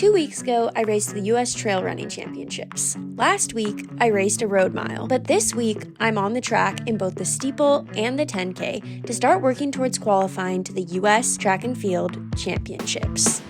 2 weeks ago, I raced the US Trail Running Championships. Last week, I raced a road mile. But this week, I'm on the track in both the steeple and the 10K to start working towards qualifying to the US Track and Field Championships.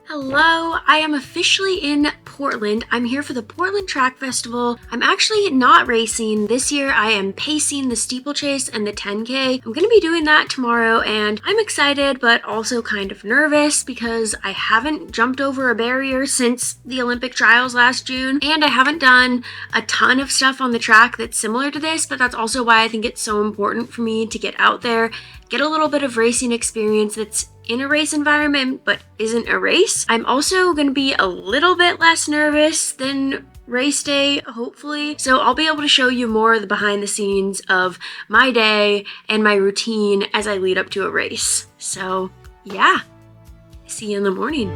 Hello, I am officially in Portland. I'm here for the Portland Track Festival. I'm actually not racing. This year I am pacing the Steeplechase and the 10K. I'm going to be doing that tomorrow and I'm excited but also kind of nervous because I haven't jumped over a barrier since the Olympic trials last June, and I haven't done a ton of stuff on the track that's similar to this, but that's also why I think it's so important for me to get out there, get a little bit of racing experience that's in a race environment but isn't a race. I'm also going to be a little bit less nervous than race day, hopefully. So I'll be able to show you more of the behind the scenes of my day and my routine as I lead up to a race. So yeah, see you in the morning.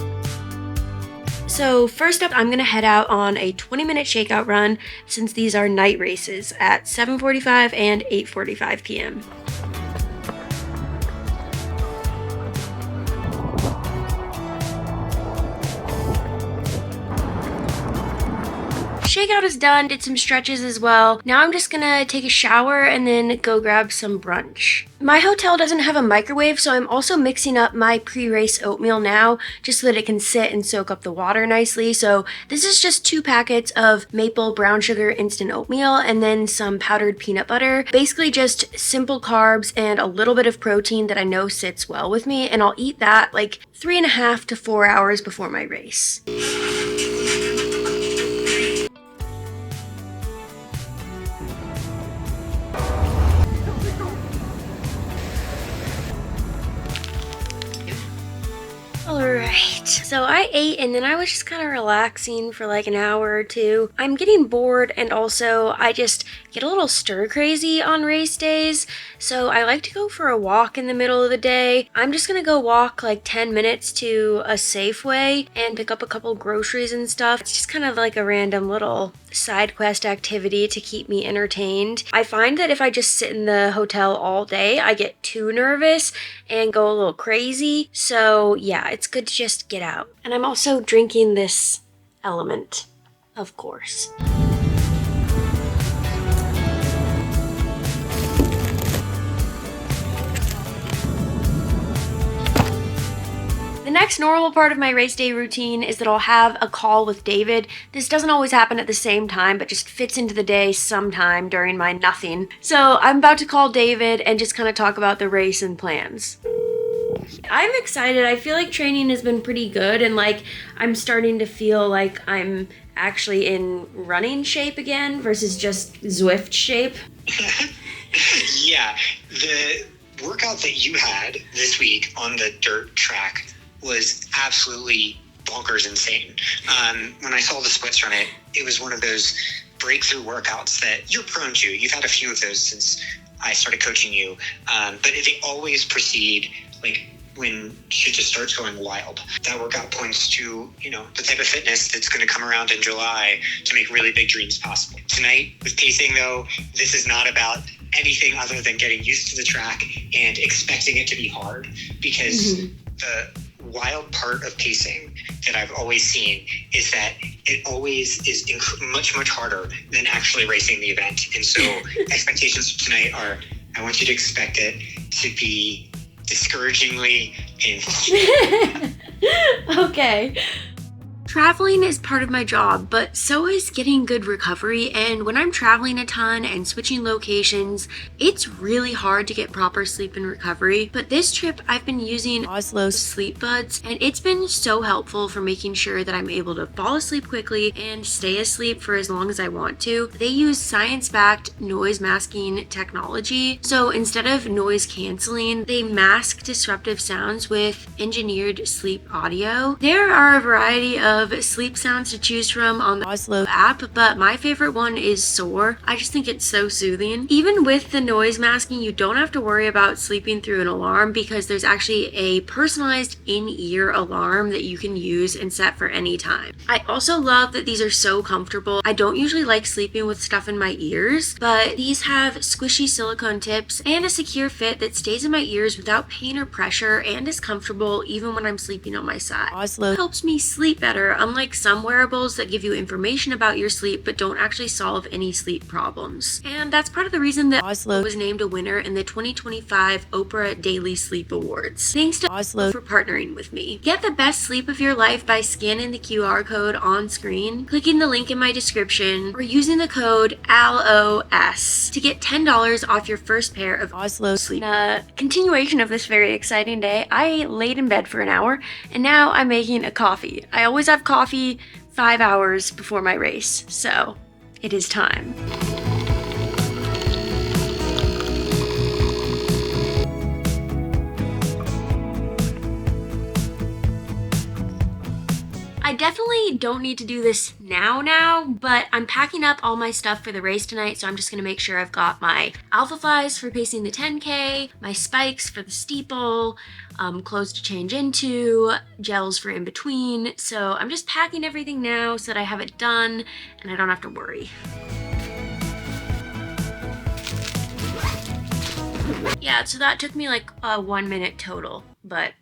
So first up, I'm going to head out on a 20-minute shakeout run since these are night races at 7:45 and 8:45 p.m. Shakeout is done, did some stretches as well. Now I'm just gonna take a shower and then go grab some brunch. My hotel doesn't have a microwave, so I'm also mixing up my pre-race oatmeal now just so that it can sit and soak up the water nicely. So this is just 2 packets of maple brown sugar instant oatmeal and then some powdered peanut butter. Basically just simple carbs and a little bit of protein that I know sits well with me, and I'll eat that like 3.5 to 4 hours before my race. Alright, so I ate and then I was just kind of relaxing for like an hour or two. I'm getting bored and also I just get a little stir crazy on race days, so I like to go for a walk in the middle of the day. I'm just gonna go walk like 10 minutes to a Safeway and pick up a couple groceries and stuff. It's just kind of like a random little side quest activity to keep me entertained. I find that if I just sit in the hotel all day, I get too nervous and go a little crazy. So yeah, it's good to just get out. And I'm also drinking this element, of course. The next normal part of my race day routine is that I'll have a call with David. This doesn't always happen at the same time, but just fits into the day sometime during my nothing. So I'm about to call David and just kind of talk about the race and plans. I'm excited. I feel like training has been pretty good and like I'm starting to feel like I'm actually in running shape again versus just Zwift shape. Yeah, the workout that you had this week on the dirt track was absolutely bonkers insane. When I saw the splits from it, it was one of those breakthrough workouts that you're prone to. You've had a few of those since I started coaching you, but they always precede like when shit just starts going wild. That workout points to, the type of fitness that's going to come around in July to make really big dreams possible. Tonight with pacing though, this is not about anything other than getting used to the track and expecting it to be hard, because the wild part of pacing that I've always seen is that it always is much harder than actually racing the event. And so expectations for tonight are, I want you to expect it to be discouragingly painful. Okay. Traveling is part of my job, but so is getting good recovery, and when I'm traveling a ton and switching locations, it's really hard to get proper sleep and recovery. But this trip, I've been using Oslo's sleep buds, and it's been so helpful for making sure that I'm able to fall asleep quickly and stay asleep for as long as I want to. They use science-backed noise masking technology, so instead of noise canceling, they mask disruptive sounds with engineered sleep audio. There are a variety of of sleep sounds to choose from on the Oslo app, but my favorite one is Soar. I just think it's so soothing. Even with the noise masking, you don't have to worry about sleeping through an alarm because there's actually a personalized in-ear alarm that you can use and set for any time. I also love that these are so comfortable. I don't usually like sleeping with stuff in my ears, but these have squishy silicone tips and a secure fit that stays in my ears without pain or pressure and is comfortable even when I'm sleeping on my side. Oslo helps me sleep better, unlike some wearables that give you information about your sleep but don't actually solve any sleep problems. And that's part of the reason that Oslo was named a winner in the 2025 Oprah Daily Sleep Awards. Thanks to Oslo for partnering with me. Get the best sleep of your life by scanning the QR code on screen, clicking the link in my description, or using the code ALOS to get $10 off your first pair of Oslo sleep. In a continuation of this very exciting day, I laid in bed for an hour and now I'm making a coffee. I always have coffee 5 hours before my race, so it is time. I definitely don't need to do this now, but I'm packing up all my stuff for the race tonight, so I'm just gonna make sure I've got my alpha flies for pacing the 10K, my spikes for the steeple, clothes to change into, gels for in between. So I'm just packing everything now so that I have it done and I don't have to worry. Yeah, so that took me like 1 minute total, but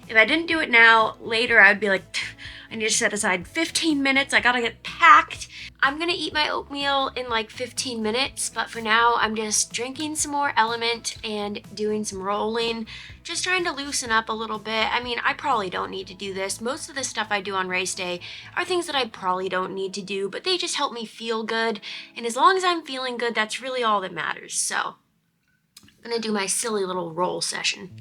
if I didn't do it now, later I'd be like, I need to set aside 15 minutes. I gotta get packed. I'm gonna eat my oatmeal in like 15 minutes, but for now I'm just drinking some more Element and doing some rolling, just trying to loosen up a little bit. I mean, I probably don't need to do this. Most of the stuff I do on race day are things that I probably don't need to do, but they just help me feel good. And as long as I'm feeling good, that's really all that matters. So I'm gonna do my silly little roll session.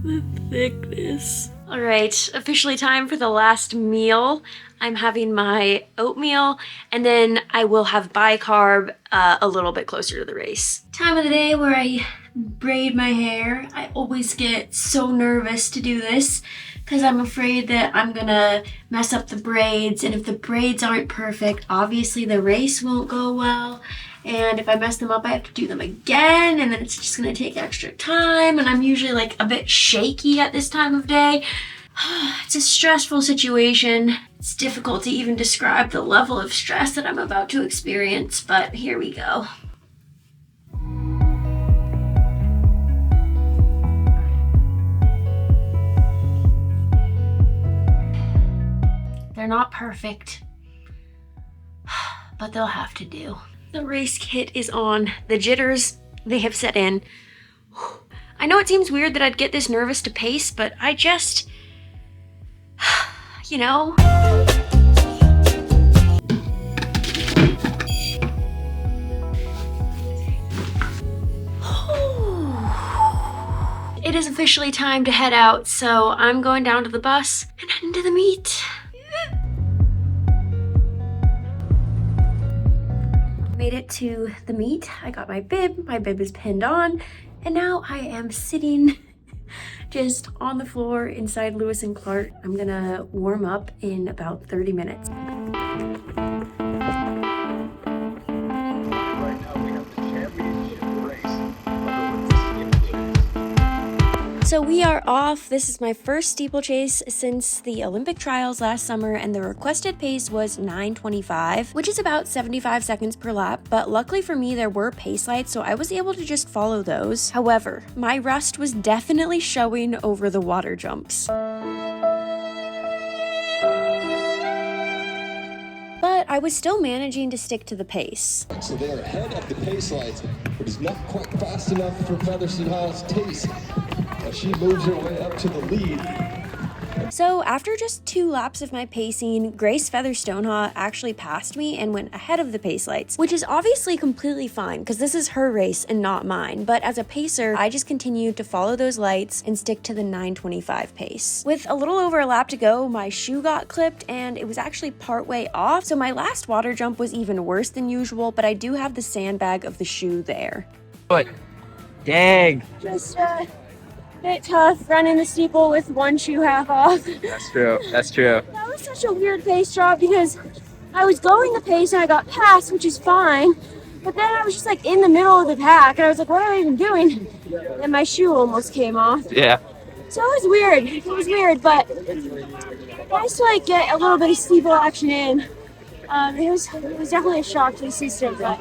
The thickness. All right, officially time for the last meal. I'm having my oatmeal and then I will have bicarb a little bit closer to the race. Time of the day where I braid my hair. I always get so nervous to do this because I'm afraid that I'm gonna mess up the braids, and if the braids aren't perfect, obviously the race won't go well. And if I mess them up, I have to do them again, and then it's just gonna take extra time, and I'm usually like a bit shaky at this time of day. It's a stressful situation. It's difficult to even describe the level of stress that I'm about to experience, but here we go. They're not perfect, but they'll have to do. The race kit is on. The jitters, they have set in. I know it seems weird that I'd get this nervous to pace, but I just, you know. It is officially time to head out, so I'm going down to the bus and heading to the meet. Made it to the meet. I got my bib is pinned on, and now I am sitting just on the floor inside Lewis and Clark. I'm gonna warm up in about 30 minutes. So we are off. This is my first steeplechase since the Olympic trials last summer, and the requested pace was 9:25, which is about 75 seconds per lap, but luckily for me there were pace lights, so I was able to just follow those. However, my rust was definitely showing over the water jumps. But I was still managing to stick to the pace. So they are ahead of the pace lights, but it's not quite fast enough for Featherstone Hall's Taste. She moves her way up to the lead. So after just 2 laps of my pacing, Grace Featherstonehaw actually passed me and went ahead of the pace lights, which is obviously completely fine because this is her race and not mine. But as a pacer, I just continued to follow those lights and stick to the 9:25 pace. With a little over a lap to go, my shoe got clipped and it was actually partway off. So my last water jump was even worse than usual, but I do have the sandbag of the shoe there. But Dang. Just a bit tough running the steeple with one shoe half off. That's true. That's true. That was such a weird pace drop because I was going the pace and I got past, which is fine. But then I was just like in the middle of the pack and I was like, what am I even doing? And my shoe almost came off. Yeah. So it was weird. It was weird, but nice to like get a little bit of steeple action in. It was definitely a shock to the system, but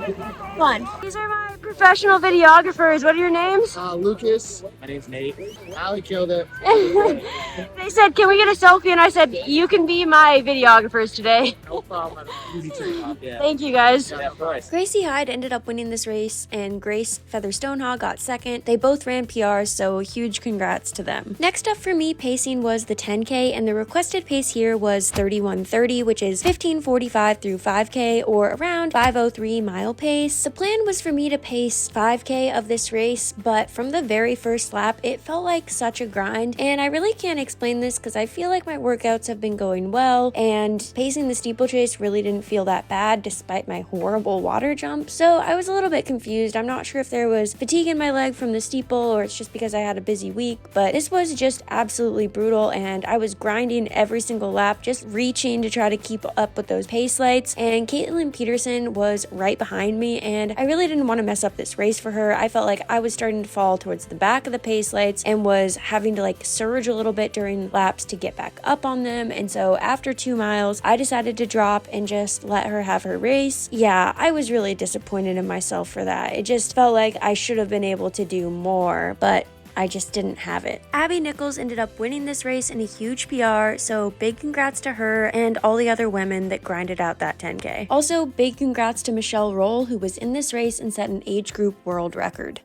fun. These are my professional videographers. What are your names? Lucas. My name's Nate. Allie killed it. They said, can we get a selfie? And I said, you can be my videographers today. No problem. Easy to yeah. Thank you, guys. Yeah, of course. Gracie Hyde ended up winning this race, and Grace Featherstonehaw got second. They both ran PRs, so huge congrats to them. Next up for me pacing was the 10K, and the requested pace here was 31:30, which is 15:45 through 5K, or around 5:03 mile pace. The plan was for me to pace 5K of this race, but from the very first lap, it felt like such a grind, and I really can't explain this because I feel like my workouts have been going well, and pacing the steeplechase really didn't feel that bad despite my horrible water jump. So I was a little bit confused. I'm not sure if there was fatigue in my leg from the steeple or it's just because I had a busy week, but this was just absolutely brutal, and I was grinding every single lap, just reaching to try to keep up with those pace lights, and Caitlin Peterson was right behind me, and I really didn't want to mess up this race for her. I felt like I was starting to fall towards the back of the pace lights and was having to like surge a little bit during laps to get back up on them, and so after 2 miles, I decided to drop and just let her have her race. Yeah, I was really disappointed in myself for that. It just felt like I should have been able to do more, but I just didn't have it. Abby Nichols ended up winning this race in a huge PR, so big congrats to her and all the other women that grinded out that 10K. Also, big congrats to Michelle Roll, who was in this race and set an age group world record.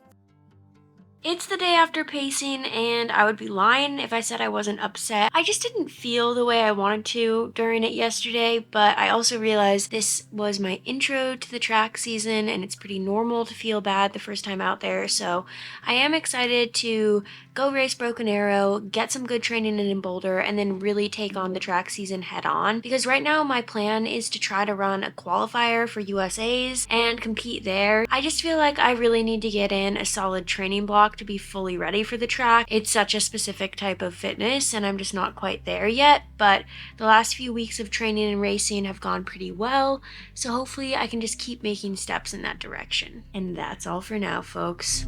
It's the day after pacing, and I would be lying if I said I wasn't upset. I just didn't feel the way I wanted to during it yesterday, but I also realized this was my intro to the track season, and it's pretty normal to feel bad the first time out there, so I am excited to go race Broken Arrow, get some good training in Boulder, and then really take on the track season head on, because right now my plan is to try to run a qualifier for USA's and compete there. I just feel like I really need to get in a solid training block to be fully ready for the track. It's such a specific type of fitness and I'm just not quite there yet, but the last few weeks of training and racing have gone pretty well, so hopefully I can just keep making steps in that direction. And that's all for now, folks.